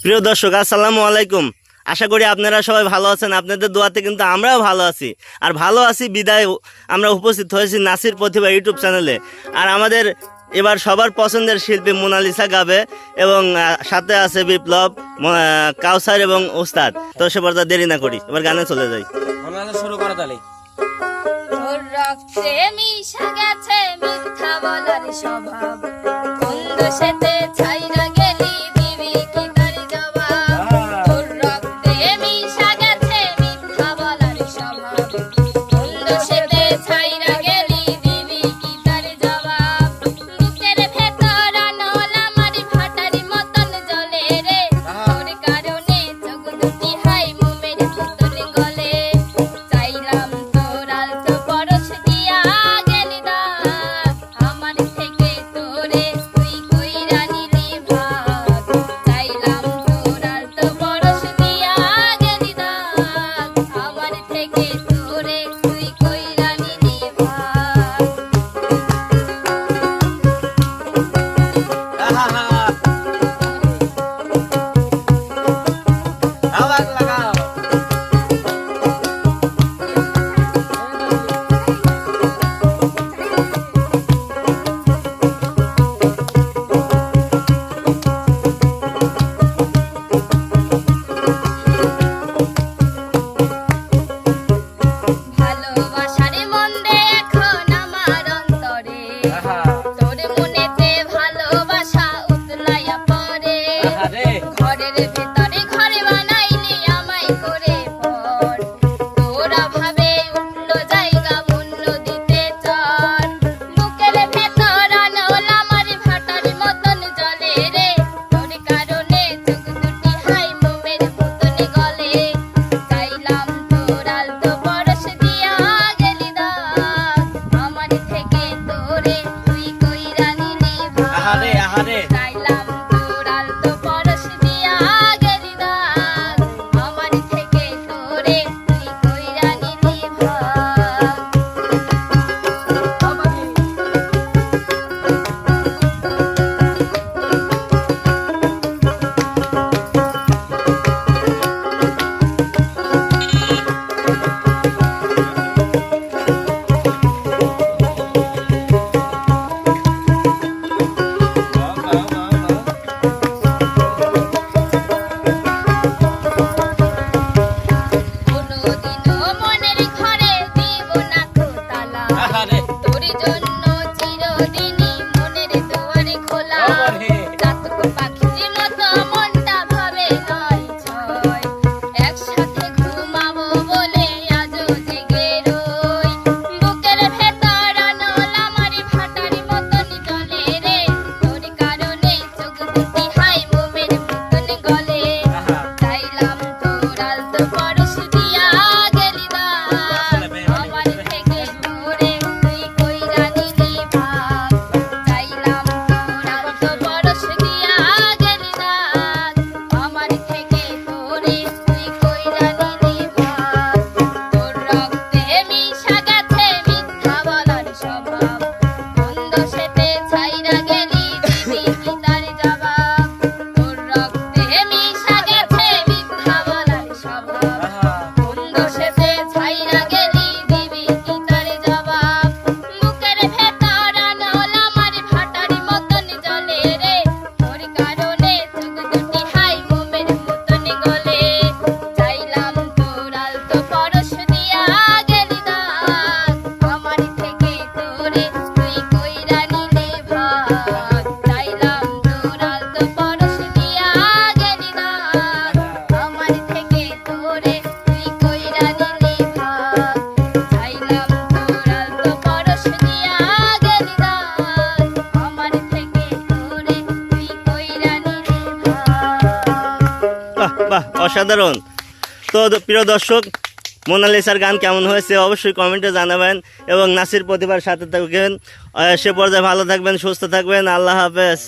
প্রিয় দর্শক, আসসালামু আলাইকুম। আশা করি আপনারা সবাই ভালো আছেন। আপনাদের দোয়াতে কিন্তু আমরাও ভালো আছি। আর ভালো আছি বিদায় আমরা উপস্থিত হয়েছি নাসির প্রতিভা ইউটিউব চ্যানেলে। আর আমাদের এবার সবার পছন্দের শিল্পী মোনালিসা গাবে এবং সাথে আছে বিপ্লব, কাউসার এবং ওস্তাদ। তো সে পর্যন্ত দেরি না করি, এবার গানে চলে যাই। শুরু করো তাহলে। তোর রক্তে মিশে গেছে মিথ্যা বলার স্বভাব, কোন দোষেতে ছাইরা গেলি দিবি কি তার জবাব। তোর রক্তে মিশে গেছে মিথ্যা বলার স্বভাব, কোন দোষেতে ছাইরা গেলি দিবি কি তার জবাব। বুকের ভেতর আনল আমার ভাটারি মতন জ্বলে রে, তোর কারণে চোখ দুটি হাই মোমের মতন গলে। চাইলাম তোর আলতো পরশ দিয়া গেলি দাগ, আমার থেকে তোরে তুই কইরা নিলি ভাগ। চাইলাম তোর আলতো পরশ দিয়া গেলি দাগ, আমার থেকে তোরে তুই কইরা নিলি ভাগ। আবার লাগাও। ভালোবাসার মন্দে এখন আমার অন্তরে, তোর মনেতে ভালোবাসা উতলাইয়া পড়ে। ঘরের ভেতরে ঘরে বানাইলি আমায় করে পর, তোরা ভাবে উঠলো জায়গা মূল্য দিতে চর। বুকের ভেতর আনল আমার ভাটার মতন জ্বলে রে, তোর কারণে চোখ দুটি হাই মোমের মতন গলে। চাইলাম তোর আলতো পরশ দিয়া গেলি দাগ, আমার থেকে তোরে তুই কইরা নিলি ভাগ। চাইলাম তোর আলতো পরশ দিয়া গেলি দাগ, আমার থেকে তোরে তুই কইরা নিলি ভাগ। কোনদিনও মনের ঘরে দিব না খোতালা, তোর জন্য চিরদিনই মনের দুয়ার খোলা। চাতক পাখির মতো মনটা ভাবে নয় ছয়, একসাথে ঘুমাবো বলে আজও জেগে রই। বুকের ভেতর আনল আমার ভাটার মতন জ্বলে রে, তোর কারণে চোখ দুটি হাই মোমের মতন গলে। চাইলাম তোর আলতো পরশ দিয়া গেলি দাগ, আমার থেকে তোরে তুই কইরা নিলি ভাগ। চাইলাম তোর আলতো পরশ দিয়া গেলি দাগ, আমার থেকে তোরে তুই কইরা নিলি ভাগ। তোর রক্তে মিশা গেছে মিথ্যা বলার স্বভাব, কোন দোষেতে ছাইরা গেলি দিবি কি তার জবাব। তোর রক্তে মিশা গেছে মিথ্যা বলার স্বভাব, কোন দোষেতে ছাইরা গেলি দিবি কি তার জবাব। বুকের ভেতর আনল আমার ভাটারি মতন জ্বলে রে, তোর কারণে চোখ দুটি হাই মোমের মতন গলে। চাইলাম তোর আলতো পরশ দিয়া গেলি দাগ, আমার থেকে তোরে তুই কইরা নিলি ভাগ। চাইলাম তোর আলতো পরশ দিয়া গেলি দাগ, আমার থেকে তোরে তুই কইরা নিলি ভাগ। চাইলাম তোর আলতো পরশ দিয়া গেলি দাগ, আমার থেকে তোরে তুই কইরা নিলি ভাগ। বাহ বাহ, অসাধারণ। তো প্রিয় দর্শক, মোনালিসার গান কেমন হয়েছে অবশ্যই কমেন্টে জানাবেন এবং নাসির প্রতিভার সাথে থাকবেন। সে পর্যায়ে ভালো থাকবেন, সুস্থ থাকবেন। আল্লাহ হাফেজ।